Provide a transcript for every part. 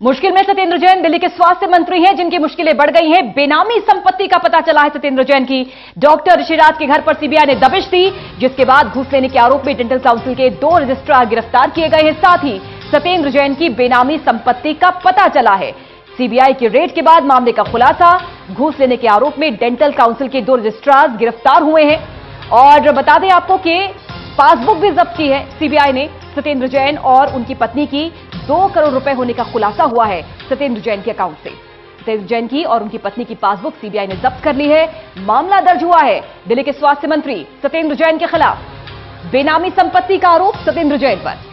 मुश्किल में सत्येंद्र जैन दिल्ली के स्वास्थ्य मंत्री हैं, जिनकी मुश्किलें बढ़ गई हैं। बेनामी संपत्ति का पता चला है सत्येंद्र जैन की। डॉक्टर ऋषिराज के घर पर सीबीआई ने दबिश दी, जिसके बाद घूस लेने के आरोप में डेंटल काउंसिल के 2 रजिस्ट्रार गिरफ्तार किए गए हैं। साथ ही सत्येंद्र जैन की बेनामी संपत्ति का पता चला है। सीबीआई की रेड के बाद मामले का खुलासा। घूस लेने के आरोप में डेंटल काउंसिल के 2 रजिस्ट्रार गिरफ्तार हुए हैं। और बता दें आपको कि पासबुक भी जब्त की है सीबीआई ने सत्येंद्र जैन और उनकी पत्नी की। 2 करोड़ रुपए होने का खुलासा हुआ है सत्येंद्र जैन के अकाउंट से। सत्येंद्र जैन की और उनकी पत्नी की पासबुक सीबीआई ने जब्त कर ली है। मामला दर्ज हुआ है दिल्ली के स्वास्थ्य मंत्री सत्येंद्र जैन के खिलाफ। बेनामी संपत्ति का आरोप सत्येंद्र जैन पर।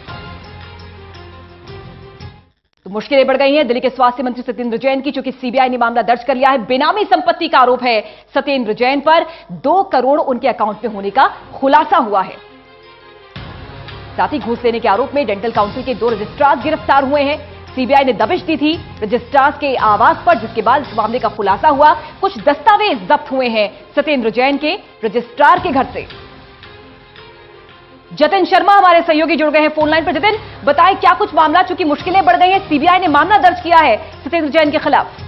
तो मुश्किलें बढ़ गई हैं दिल्ली के स्वास्थ्य मंत्री सत्येंद्र जैन की, चूंकि सीबीआई ने मामला दर्ज कर लिया है। बेनामी संपत्ति का आरोप है सत्येंद्र जैन पर। 2 करोड़ उनके अकाउंट में होने का खुलासा हुआ है। साथ ही घूस लेने के आरोप में डेंटल काउंसिल के 2 रजिस्ट्रार गिरफ्तार हुए हैं। सीबीआई ने दबिश दी थी रजिस्ट्रार के आवास पर, जिसके बाद इस मामले का खुलासा हुआ। कुछ दस्तावेज जब्त हुए हैं सत्येंद्र जैन के रजिस्ट्रार के घर से। जतिन शर्मा हमारे सहयोगी जुड़ गए हैं फोन लाइन पर। जतिन, बताएं क्या कुछ मामला, चूंकि मुश्किलें बढ़ गई हैं, सीबीआई ने मामला दर्ज किया है सत्येंद्र जैन के खिलाफ।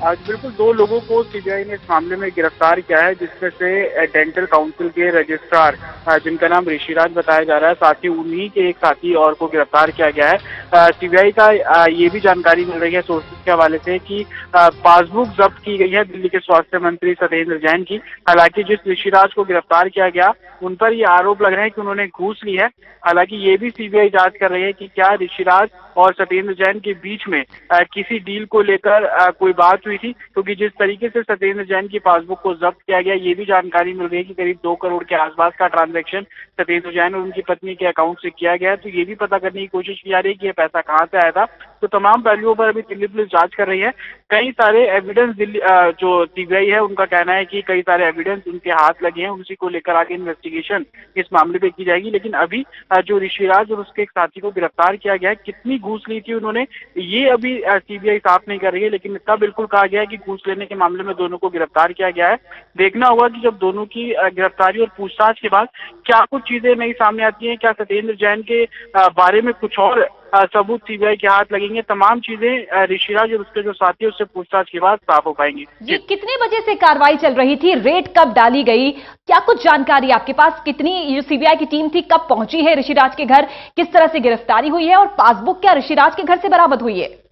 आज बिल्कुल 2 लोगों को सीबीआई ने इस मामले में गिरफ्तार किया है, जिसमें से डेंटल काउंसिल के रजिस्ट्रार जिनका नाम ऋषिराज बताया जा रहा है, साथ ही उन्हीं के एक साथी और को गिरफ्तार किया गया है। सीबीआई का ये भी जानकारी मिल रही है सोर्सेज के हवाले से कि पासबुक जब्त की गई है दिल्ली के स्वास्थ्य मंत्री सत्येंद्र जैन की। हालांकि जिस ऋषिराज को गिरफ्तार किया गया उन पर ये आरोप लग रहे हैं कि उन्होंने घूस ली है। हालांकि ये भी सीबीआई जांच कर रही है कि क्या ऋषिराज और सत्येंद्र जैन के बीच में किसी डील को लेकर कोई बात हुई थी, क्योंकि जिस तरीके से सत्येंद्र जैन की पासबुक को जब्त किया गया, ये भी जानकारी मिल रही है कि करीब 2 करोड़ के आसपास का ट्रांजैक्शन सत्येंद्र जैन और उनकी पत्नी के अकाउंट से किया गया है। तो ये भी पता करने की कोशिश की जा रही है कि ये पैसा कहाँ से आया था। तो तमाम पहलुओं पर अभी दिल्ली पुलिस जांच कर रही है। कई सारे एविडेंस दिल्ली जो सीबीआई है उनका कहना है कि कई सारे एविडेंस उनके हाथ लगे हैं, उसी को लेकर आगे इन्वेस्टिगेशन इस मामले पे की जाएगी। लेकिन अभी जो ऋषिराज और उसके एक साथी को गिरफ्तार किया गया है, कितनी घूस ली थी उन्होंने, ये अभी सीबीआई साफ नहीं कर रही है। लेकिन इतना बिल्कुल कहा गया है कि घूस लेने के मामले में दोनों को गिरफ्तार किया गया है। देखना होगा कि जब दोनों की गिरफ्तारी और पूछताछ के बाद क्या कुछ चीजें नई सामने आती हैं, क्या सत्येंद्र जैन के बारे में कुछ और सबूत सीबीआई के हाथ लगेंगे। तमाम चीजें ऋषिराज और उसके जो साथी उससे पूछताछ के बाद साफ हो पाएंगी। ये कितने बजे से कार्रवाई चल रही थी, रेड कब डाली गई, क्या कुछ जानकारी आपके पास? कितनी सीबीआई की टीम थी, कब पहुंची है ऋषिराज के घर, किस तरह से गिरफ्तारी हुई है और पासबुक क्या ऋषिराज के घर से बरामद हुई है?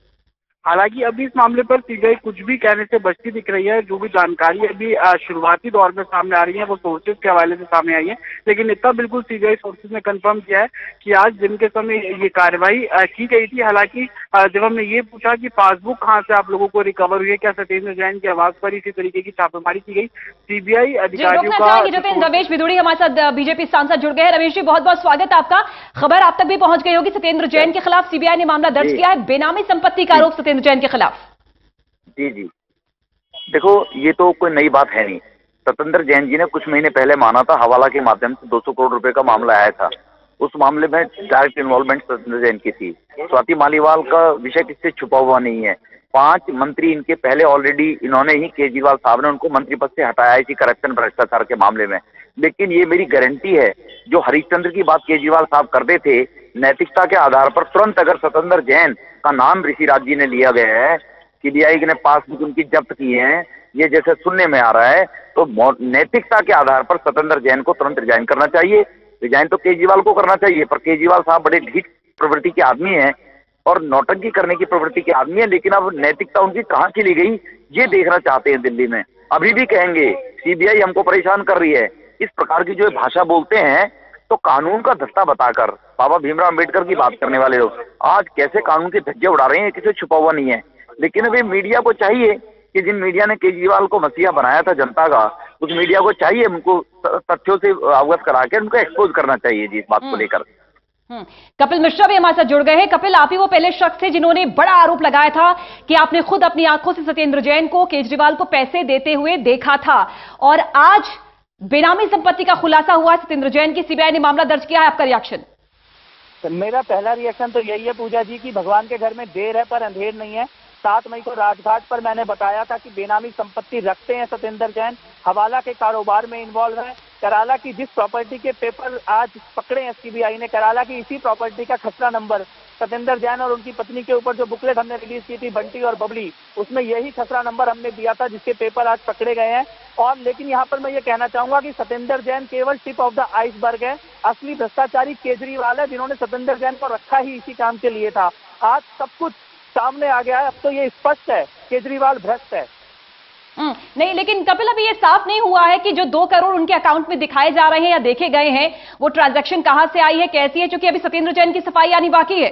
हालांकि अभी इस मामले पर सीबीआई कुछ भी कहने से बचती दिख रही है। जो भी जानकारी अभी शुरुआती दौर में सामने आ रही है वो सोर्सेज के हवाले से सामने आई है। लेकिन इतना बिल्कुल सीबीआई सोर्सेज ने कंफर्म किया है कि आज दिन के समय ये कार्रवाई की गई थी। हालांकि जब हमने ये पूछा कि पासबुक कहाँ से आप लोगों को रिकवर हुई है, क्या सत्येंद्र जैन के आवास पर इसी तरीके की छापेमारी की गई, सीबीआई अधिकारियों का। रमेश भिदुड़ी हमारे साथ बीजेपी सांसद जुड़ गए हैं। रमेश जी, बहुत बहुत स्वागत आपका। खबर आप तक भी पहुंच गई होगी, सत्येंद्र जैन के खिलाफ सीबीआई ने मामला दर्ज किया है, बेनामी संपत्ति का आरोप सत्येंद्र जैन के खिलाफ। जी, देखो ये तो कोई नई बात है नहीं। सत्येंद्र जैन जी ने कुछ महीने पहले माना था, हवाला के माध्यम से 200 करोड़ रुपए का मामला आया था। उस मामले में डायरेक्ट इन्वॉल्वमेंट सत्येंद्र जैन की थी। स्वाति मालीवाल का विषय किससे छुपा हुआ नहीं है। 5 मंत्री इनके पहले ऑलरेडी इन्होंने ही, केजरीवाल साहब ने उनको मंत्री पद से हटाया इसी करप्शन भ्रष्टाचार के मामले में। लेकिन ये मेरी गारंटी है, जो हरिश्चंद्र की बात केजरीवाल साहब करते थे, नैतिकता के आधार पर तुरंत अगर सत्येंद्र जैन का नाम ऋषिराज जी ने लिया गया है, सीबीआई ने पासबुक उनकी जब्त की है, ये जैसे सुनने में आ रहा है, तो नैतिकता के आधार पर सत्येंद्र जैन को तुरंत रिजाइन करना चाहिए। रिजाइन तो केजरीवाल को करना चाहिए, पर केजरीवाल साहब बड़े ढीठ प्रवृत्ति के आदमी हैं और नौटंकी करने की प्रवृत्ति के आदमी है। लेकिन अब नैतिकता उनकी कहाँ चली गई, ये देखना चाहते हैं दिल्ली में। अभी भी कहेंगे सीबीआई हमको परेशान कर रही है। इस प्रकार की जो भाषा बोलते हैं तो कानून का धस्ता बताकर बाबा भीमराव अम्बेडकर की बात करने वाले लोग आज कैसे कानून के धज्जे उड़ा रहे हैं, किसी छुपा हुआ नहीं है। लेकिन अभी मीडिया को चाहिए कि जिन मीडिया ने केजरीवाल को मसीहा बनाया था जनता का, उस मीडिया को चाहिए उनको तथ्यों से अवगत करा के उनको एक्सपोज करना चाहिए जी इस बात को लेकर। कपिल मिश्रा भी हमारे साथ जुड़ गए हैं। कपिल, आप ही वो पहले शख्स थे जिन्होंने बड़ा आरोप लगाया था कि आपने खुद अपनी आंखों से सत्येंद्र जैन को, केजरीवाल को पैसे देते हुए देखा था, और आज बेनामी संपत्ति का खुलासा हुआ सत्येंद्र जैन की, सीबीआई ने मामला दर्ज किया है। आपका रिएक्शन? मेरा पहला रिएक्शन तो यही है पूजा जी कि भगवान के घर में देर है पर अंधेर नहीं है। 7 मई को राजघाट पर मैंने बताया था कि बेनामी संपत्ति रखते हैं सत्येंद्र जैन, हवाला के कारोबार में इन्वॉल्व है। कराला की जिस प्रॉपर्टी के पेपर आज पकड़े हैं सीबीआई ने, कराला की इसी प्रॉपर्टी का खसरा नंबर सतेंद्र जैन और उनकी पत्नी के ऊपर जो बुकलेट हमने रिलीज की थी बंटी और बबली, उसमें यही खसरा नंबर हमने दिया था जिसके पेपर आज पकड़े गए हैं। और लेकिन यहाँ पर मैं ये कहना चाहूंगा कि सतेंद्र जैन केवल टिप ऑफ द आइसबर्ग है। असली भ्रष्टाचारी केजरीवाल है, जिन्होंने सतेंद्र जैन को रखा ही इसी काम के लिए था। आज सब कुछ सामने आ गया है, अब तो ये स्पष्ट है केजरीवाल भ्रष्ट है। नहीं, लेकिन कपिल अभी ये साफ नहीं हुआ है कि जो 2 करोड़ उनके अकाउंट में दिखाए जा रहे हैं या देखे गए हैं वो ट्रांजैक्शन कहां से आई है, कैसी है, क्योंकि अभी सतेंद्र जैन की सफाई आनी बाकी है।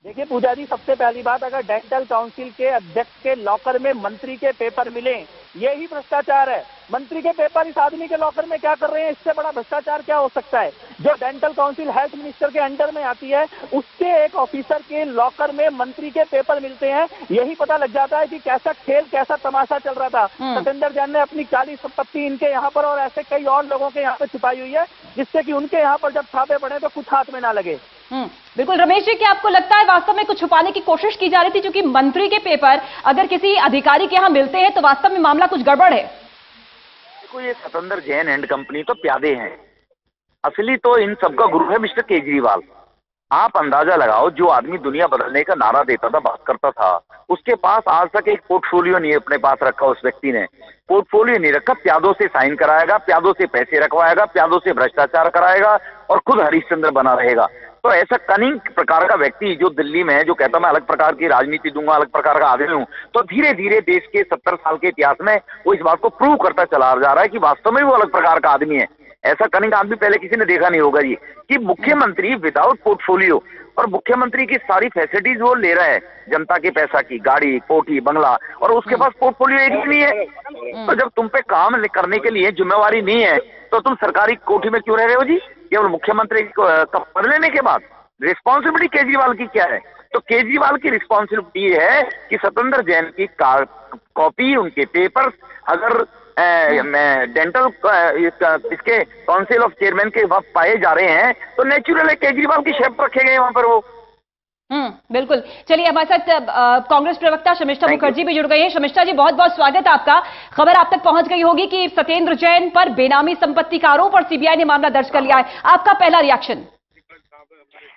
देखिए पूजा जी, सबसे पहली बात, अगर डेंटल काउंसिल के अध्यक्ष के लॉकर में मंत्री के पेपर मिले, ये ही भ्रष्टाचार है। मंत्री के पेपर इस आदमी के लॉकर में क्या कर रहे हैं, इससे बड़ा भ्रष्टाचार क्या हो सकता है। जो डेंटल काउंसिल हेल्थ मिनिस्टर के अंडर में आती है, उसके एक ऑफिसर के लॉकर में मंत्री के पेपर मिलते हैं, यही पता लग जाता है कि कैसा खेल, कैसा तमाशा चल रहा था। सतेंद्र जैन ने अपनी काली संपत्ति इनके यहाँ पर और ऐसे कई और लोगों के यहाँ पे छिपाई हुई है, जिससे कि उनके यहाँ पर जब छापे पड़े तो कुछ हाथ में ना लगे। बिल्कुल। रमेश जी, क्या आपको लगता है वास्तव में कुछ छुपाने की कोशिश की जा रही थी, क्योंकि मंत्री के पेपर अगर किसी अधिकारी के यहाँ मिलते हैं तो वास्तव में मामला कुछ गड़बड़ है। देखो, ये सतेंद्र जैन एंड कंपनी तो प्यादे हैं, असली तो इन सबका गुरु है मिस्टर केजरीवाल। आप अंदाजा लगाओ, जो आदमी दुनिया बदलने का नारा देता था, बात करता था, उसके पास आज तक एक पोर्टफोलियो नहीं अपने पास रखा। उस व्यक्ति ने पोर्टफोलियो नहीं रखा, प्यादों से साइन कराएगा, प्यादों से पैसे रखवाएगा, प्यादों से भ्रष्टाचार कराएगा और खुद हरिश्चंद्र बना रहेगा। तो ऐसा कनिंग प्रकार का व्यक्ति जो दिल्ली में है, जो कहता मैं अलग प्रकार की राजनीति दूंगा, अलग प्रकार का आदमी हूं, तो धीरे धीरे देश के 70 साल के इतिहास में वो इस बात को प्रूव करता चला जा रहा है कि वास्तव में वो अलग प्रकार का आदमी है। ऐसा कनिंग आदमी पहले किसी ने देखा नहीं होगा जी, कि मुख्यमंत्री विदाउट पोर्टफोलियो, और मुख्यमंत्री की सारी फैसिलिटीज वो ले रहा है, जनता के पैसा की गाड़ी, कोठी, बंगला, और उसके पास पोर्टफोलियो एक भी नहीं है। तो जब तुम पे काम करने के लिए जिम्मेवारी नहीं है तो तुम सरकारी कोठी में क्यों रह रहे हो जी? केवल मुख्यमंत्री का पद लेने के बाद रिस्पॉन्सिबिलिटी केजरीवाल की क्या है? तो केजरीवाल की रिस्पॉन्सिबिलिटी ये है कि सतेंद्र जैन की कॉपी, उनके पेपर्स अगर डेंटल इसके काउंसिल ऑफ चेयरमैन के वक्त पाए जा रहे हैं तो नेचुरल है केजरीवाल की शेप रखे गए वहां पर वो। बिल्कुल। चलिए, हमारे साथ कांग्रेस प्रवक्ता शर्मिष्ठा मुखर्जी भी जुड़ गई हैं। शर्मिष्ठा जी, बहुत बहुत स्वागत है आपका। खबर आप तक पहुंच गई होगी कि सतेंद्र जैन पर बेनामी संपत्ति का आरोप और सीबीआई ने मामला दर्ज कर लिया है, आपका पहला रिएक्शन?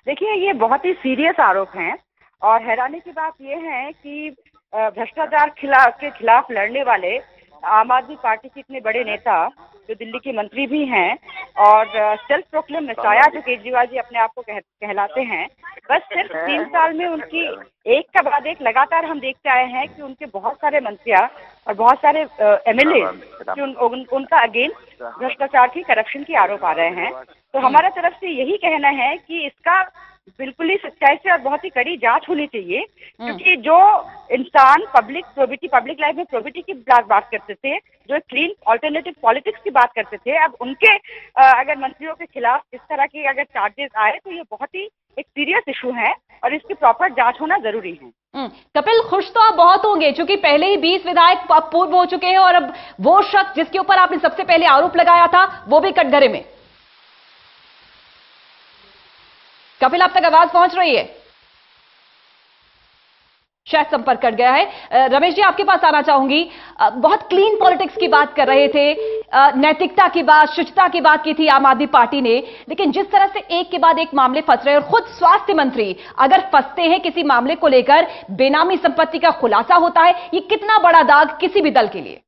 देखिए, ये बहुत ही सीरियस आरोप हैं और हैरानी की बात यह है कि भ्रष्टाचार के खिलाफ लड़ने वाले आम आदमी पार्टी के इतने बड़े नेता, जो दिल्ली के मंत्री भी हैं और सेल्फ प्रोक्लेम मेसाया जो केजरीवाल जी अपने आप को कहलाते हैं, बस सिर्फ 3 साल में उनकी एक के बाद एक लगातार हम देखते आए हैं कि उनके बहुत सारे मंत्रियां और बहुत सारे एमएलए उनका अगेंस्ट भ्रष्टाचार की, करप्शन की आरोप आ रहे हैं। तो हमारा तरफ से यही कहना है कि इसका बिल्कुल ही सच्चाई से और बहुत ही कड़ी जांच होनी चाहिए, क्योंकि जो इंसान पब्लिक लाइफ में प्रोबिटी की बात करते थे, जो क्लीन ऑल्टरनेटिव पॉलिटिक्स की बात करते थे, अब उनके अगर मंत्रियों के खिलाफ इस तरह के अगर चार्जेस आए तो ये बहुत ही एक सीरियस इशू है और इसकी प्रॉपर जांच होना जरूरी है। कपिल, खुश तो आप बहुत होंगे क्योंकि पहले ही 20 विधायक पूर्व हो चुके हैं और अब वो शख्स जिसके ऊपर आपने सबसे पहले आरोप लगाया था वो भी कटघरे में। कपिल, आप तक आवाज पहुंच रही है? शायद संपर्क कट गया है। रमेश जी, आपके पास आना चाहूंगी। बहुत क्लीन पॉलिटिक्स की बात कर रहे थे, नैतिकता की बात, शुचिता की बात की थी आम आदमी पार्टी ने, लेकिन जिस तरह से एक के बाद एक मामले फंस रहे हैं और खुद स्वास्थ्य मंत्री अगर फंसते हैं किसी मामले को लेकर, बेनामी संपत्ति का खुलासा होता है, ये कितना बड़ा दाग किसी भी दल के लिए?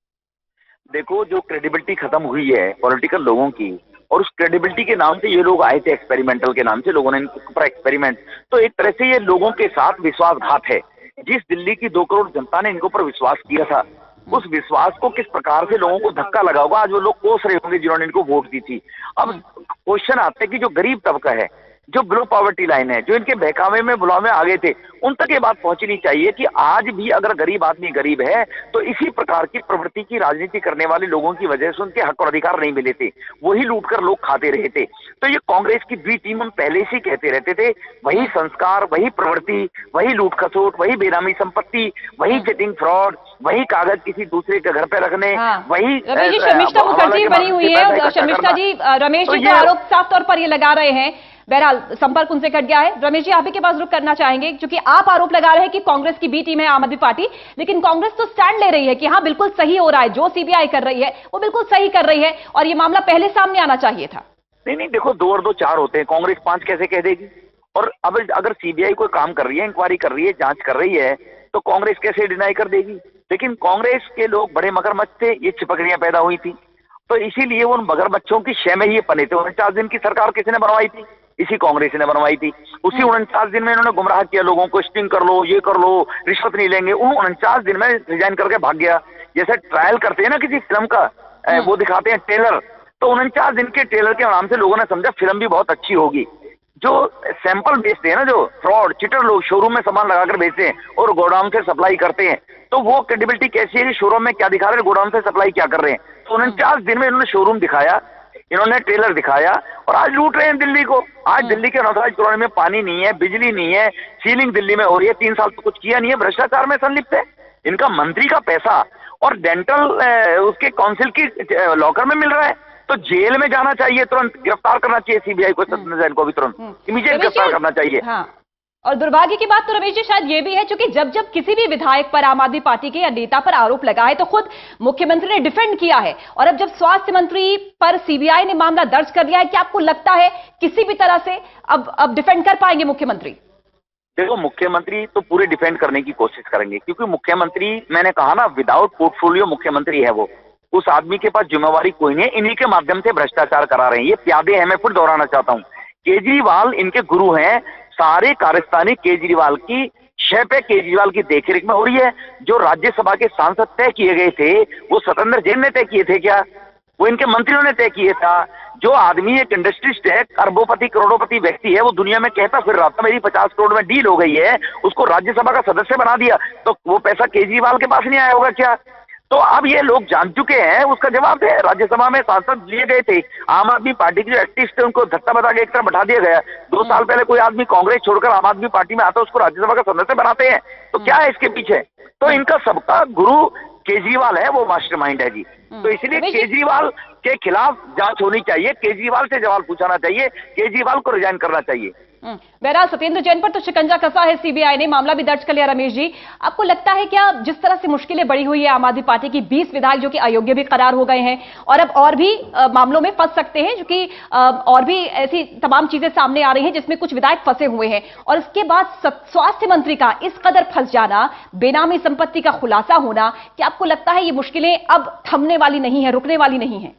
देखो, जो क्रेडिबिलिटी खत्म हुई है पॉलिटिकल लोगों की, और उस क्रेडिबिलिटी के नाम से ये लोग आए थे, एक्सपेरिमेंटल के नाम से लोगों ने इनके ऊपर एक्सपेरिमेंट, तो एक तरह से ये लोगों के साथ विश्वासघात है। जिस दिल्ली की 2 करोड़ जनता ने इनके ऊपर विश्वास किया था, उस विश्वास को किस प्रकार से लोगों को धक्का लगा होगा, आज वो लोग कोस रहे होंगे जिन्होंने इनको वोट दी थी। अब क्वेश्चन आता है कि जो गरीब तबका है, जो बिलो पॉवर्टी लाइन है, जो इनके बहकावे में बुलावे में आ गए थे, उन तक ये बात पहुंचनी चाहिए कि आज भी अगर गरीब आदमी गरीब है तो इसी प्रकार की प्रवृत्ति की राजनीति करने वाले लोगों की वजह से उनके हक और अधिकार नहीं मिले थे, वही लूटकर लोग खाते रहे थे। तो ये कांग्रेस की बी टीम हम पहले से कहते रहते थे, वही संस्कार, वही प्रवृत्ति, वही लूट खसोट, वही बेनामी संपत्ति, वही चीटिंग फ्रॉड, वही कागज किसी दूसरे के घर पे रखने, वही। शर्मिष्ठा मुखर्जी बनी हुई है। शर्मिष्ठा जी, रमेश जी तो आरोप साफ तौर पर ये लगा रहे हैं, बहरहाल संपर्क उनसे कट गया है। रमेश जी, आप ही के पास रुक करना चाहेंगे, क्योंकि आप आरोप लगा रहे हैं कि कांग्रेस की बी टीम है आम आदमी पार्टी, लेकिन कांग्रेस तो स्टैंड ले रही है कि हाँ बिल्कुल सही हो रहा है, जो सीबीआई कर रही है वो बिल्कुल सही कर रही है और ये मामला पहले सामने आना चाहिए था। नहीं, देखो, 2 और 2 4 होते हैं, कांग्रेस 5 कैसे कह देगी? और अब अगर सीबीआई कोई काम कर रही है, इंक्वायरी कर रही है, जांच कर रही है, तो कांग्रेस कैसे डिनाई कर देगी? लेकिन कांग्रेस के लोग बड़े मगरमच्छ थे, ये चिपकलियां पैदा हुई थी, तो इसीलिए उन मगरमच्छों की शय में ही ये पने थे। 49 दिन की सरकार किसने बनवाई थी? इसी कांग्रेस ने बनवाई थी। उसी 49 दिन में इन्होंने गुमराह किया लोगों को, स्टिंग कर लो, ये कर लो, रिश्वत नहीं लेंगे। उन 49 दिन में रिजाइन करके भाग गया। जैसे ट्रायल करते हैं ना किसी फिल्म का, वो दिखाते हैं ट्रेलर, तो 49 दिन के ट्रेलर के नाम से लोगों ने समझा फिल्म भी बहुत अच्छी होगी। जो सैंपल बेचते हैं ना, जो फ्रॉड चिटर लोग शोरूम में सामान लगाकर बेचते हैं और गोडाउन से सप्लाई करते हैं, तो वो क्रेडिबिलिटी कैसी है कि शोरूम में क्या दिखा रहे हैं, गोडाउन से सप्लाई क्या कर रहे हैं? तो 49 दिन में इन्होंने शोरूम दिखाया, इन्होंने ट्रेलर दिखाया और आज लूट रहे हैं दिल्ली को। आज दिल्ली के 49 करोड़ में पानी नहीं है, बिजली नहीं है, सीलिंग दिल्ली में हो रही है, 3 साल तो कुछ किया नहीं है, भ्रष्टाचार में संलिप्त है। इनका मंत्री का पैसा और डेंटल उसके काउंसिल की लॉकर में मिल रहा है, तो जेल में जाना चाहिए, तुरंत गिरफ्तार करना चाहिए सीबीआई को, सत्येंद्र जैन को भी तुरंत इमीडिएट गिरफ्तार करना चाहिए। हाँ। और दुर्भाग्य की बात तो रमेश जी शायद ये भी है, क्योंकि जब जब किसी भी विधायक पर, आम आदमी पार्टी के या नेता पर आरोप लगा है तो खुद मुख्यमंत्री ने डिफेंड किया है, और अब जब स्वास्थ्य मंत्री पर सीबीआई ने मामला दर्ज कर लिया है, क्या आपको लगता है किसी भी तरह से अब डिफेंड कर पाएंगे मुख्यमंत्री? देखो, मुख्यमंत्री तो पूरे डिफेंड करने की कोशिश करेंगे, क्योंकि मुख्यमंत्री, मैंने कहा ना, विदाउट पोर्टफोलियो मुख्यमंत्री है वो। उस आदमी के पास जिम्मेवारी कोई नहीं, इन्हीं के माध्यम से भ्रष्टाचार करा रहे हैं। ये प्यादे हैं, मैं फिर दोहराना चाहता हूँ। केजरीवाल इनके गुरु हैं। सारे कारस्तानी केजरीवाल की शय पे, केजरीवाल की देखरेख में हो रही है। जो राज्यसभा के सांसद तय किए गए थे, वो सत्येंद्र जैन ने तय किए थे क्या? वो इनके मंत्रियों ने तय किए था। जो आदमी एक इंडस्ट्रिस्ट है, अरबोपति करोड़ोपति व्यक्ति है, वो दुनिया में कहता फिर रहा था मेरी 50 करोड़ में डील हो गई है, उसको राज्यसभा का सदस्य बना दिया, तो वो पैसा केजरीवाल के पास नहीं आया होगा क्या? तो अब ये लोग जान चुके हैं, उसका जवाब है। राज्यसभा में सांसद लिए गए थे, आम आदमी पार्टी के जो एक्टिविस्ट थे उनको धक्का बता के एक तरफ बैठा दिया गया। 2 साल पहले कोई आदमी कांग्रेस छोड़कर आम आदमी पार्टी में आता है, उसको राज्यसभा का सदस्य बनाते हैं, तो क्या है इसके पीछे? तो इनका सबका गुरु केजरीवाल है, वो मास्टरमाइंड है जी। तो इसलिए केजरीवाल के खिलाफ जांच होनी चाहिए, केजरीवाल से सवाल पूछना चाहिए, केजरीवाल को रिजाइन करना चाहिए। बहरहाल सत्येंद्र जैन पर तो शिकंजा कसा है सीबीआई ने, मामला भी दर्ज कर लिया। रमेश जी, आपको लगता है क्या जिस तरह से मुश्किलें बढ़ी हुई है आम आदमी पार्टी की, 20 विधायक जो कि अयोग्य भी करार हो गए हैं और अब और भी मामलों में फंस सकते हैं, जो कि और भी ऐसी तमाम चीजें सामने आ रही हैं जिसमें कुछ विधायक फंसे हुए हैं, और इसके बाद स्वास्थ्य मंत्री का इस कदर फंस जाना, बेनामी संपत्ति का खुलासा होना, क्या आपको लगता है ये मुश्किलें अब थमने वाली नहीं है, रुकने वाली नहीं है?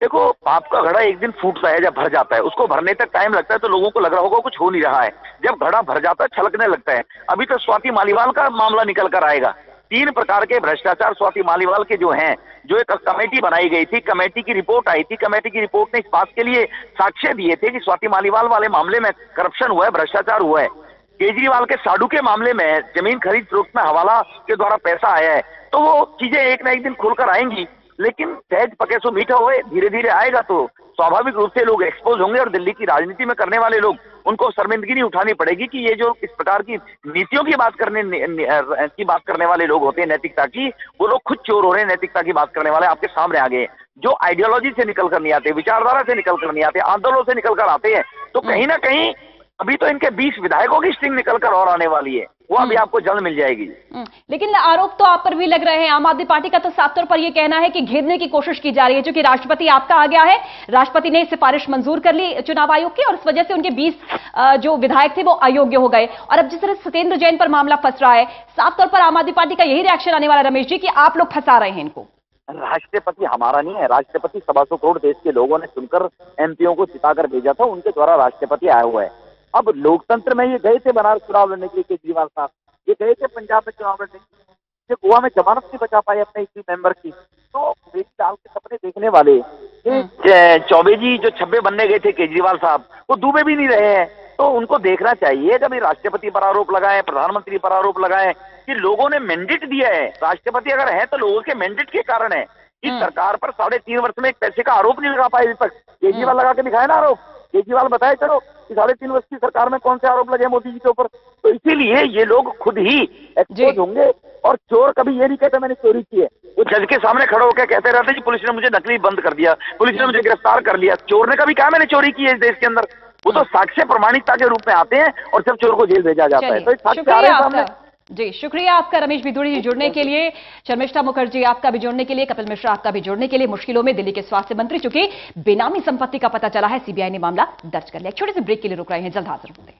देखो, आपका घड़ा एक दिन फूटता है, जब भर जाता है, उसको भरने तक टाइम लगता है, तो लोगों को लग रहा होगा कुछ हो नहीं रहा है। जब घड़ा भर जाता है, छलकने लगता है। अभी तो स्वाति मालीवाल का मामला निकल कर आएगा। 3 प्रकार के भ्रष्टाचार स्वाति मालीवाल के जो हैं, जो एक कमेटी बनाई गई थी, कमेटी की रिपोर्ट आई थी, कमेटी की रिपोर्ट ने इस बात के लिए साक्ष्य दिए थे कि स्वाति मालीवाल वाले मामले में करप्शन हुआ है, भ्रष्टाचार हुआ है। केजरीवाल के साडू के मामले में जमीन खरीद फरोख्त में हवाला के द्वारा पैसा आया है, तो वो चीजें एक ना एक दिन खुलकर आएंगी। लेकिन सहज पके सो मीठा हुए, धीरे धीरे आएगा तो स्वाभाविक रूप से लोग एक्सपोज होंगे, और दिल्ली की राजनीति में करने वाले लोग, उनको शर्मिंदगी नहीं उठानी पड़ेगी कि ये जो इस प्रकार की नीतियों की बात करने वाले लोग होते हैं, नैतिकता की, वो लोग खुद चोर हो रहे हैं। नैतिकता की बात करने वाले आपके सामने आ गए, जो आइडियोलॉजी से निकल कर नहीं आते, विचारधारा से निकल कर नहीं आते, आंदोलनों से निकल कर आते हैं। तो कहीं ना कहीं अभी तो इनके 20 विधायकों की स्ट्रिंग निकल कर और आने वाली है, वो अभी आपको जल्द मिल जाएगी। लेकिन आरोप तो आप पर भी लग रहे हैं। आम आदमी पार्टी का तो साफ तौर पर यह कहना है कि घेरने की कोशिश की जा रही है, क्योंकि राष्ट्रपति आपका आ गया है, राष्ट्रपति ने सिफारिश मंजूर कर ली चुनाव आयोग की, और इस वजह से उनके 20 जो विधायक थे वो अयोग्य हो गए। और अब जिस तरह सत्येंद्र जैन पर मामला फंस रहा है, साफ तौर पर आम आदमी पार्टी का यही रिएक्शन आने वाला रमेश जी, कि आप लोग फंसा रहे हैं इनको। राष्ट्रपति हमारा नहीं है, राष्ट्रपति 125 करोड़ देश के लोगों ने चुनकर एमपीओ को जिताकर भेजा था, उनके द्वारा राष्ट्रपति आया हुआ है। अब लोकतंत्र में ये गए थे बनारस चुनाव लड़ने के लिए, केजरीवाल साहब ये गए थे पंजाब में चुनाव लड़ने के लिए, गोवा में जमानत नहीं बचा पाए अपने इसी मेंबर की। तो मेरी चाल के सपने देखने वाले चौबे जी जो 26 बनने गए थे केजरीवाल साहब, वो डूबे भी नहीं रहे हैं। तो उनको देखना चाहिए, कभी राष्ट्रपति पर आरोप लगाए, प्रधानमंत्री पर आरोप लगाए, कि लोगों ने मैंडेट दिया है। राष्ट्रपति अगर है तो लोगों के मैंडेट के कारण है। इस सरकार पर 3.5 वर्ष में एक पैसे का आरोप नहीं लगा पाए अभी तक। केजरीवाल लगा के दिखाए ना आरोप, केजरीवाल बताए चलो कि 3.5 वर्ष की सरकार में कौन से आरोप लगे मोदी जी के ऊपर। तो इसीलिए ये लोग खुद ही एक्सपोज होंगे। और चोर कभी ये नहीं कहता मैंने चोरी की है, वो जज के सामने खड़े होकर कहते रहते जी पुलिस ने मुझे नकली बंद कर दिया, पुलिस ने मुझे गिरफ्तार कर लिया। चोर ने कभी कहा मैंने चोरी की है इस देश के अंदर? वो तो साक्ष्य प्रमाणिकता के रूप में आते हैं और जब चोर को जेल भेजा जाता है। तो साक्ष्य आ रहे हैं सामने। जी, शुक्रिया आपका रमेश बिदुड़ी जी जुड़ने के लिए, शर्मिष्ठा मुखर्जी आपका भी जुड़ने के लिए, कपिल मिश्रा आपका भी जुड़ने के लिए। मुश्किलों में दिल्ली के स्वास्थ्य मंत्री, चूंकि बेनामी संपत्ति का पता चला है, सीबीआई ने मामला दर्ज कर लिया। छोटे से ब्रेक के लिए रुक रहे हैं, जल्द हाजिर होंगे।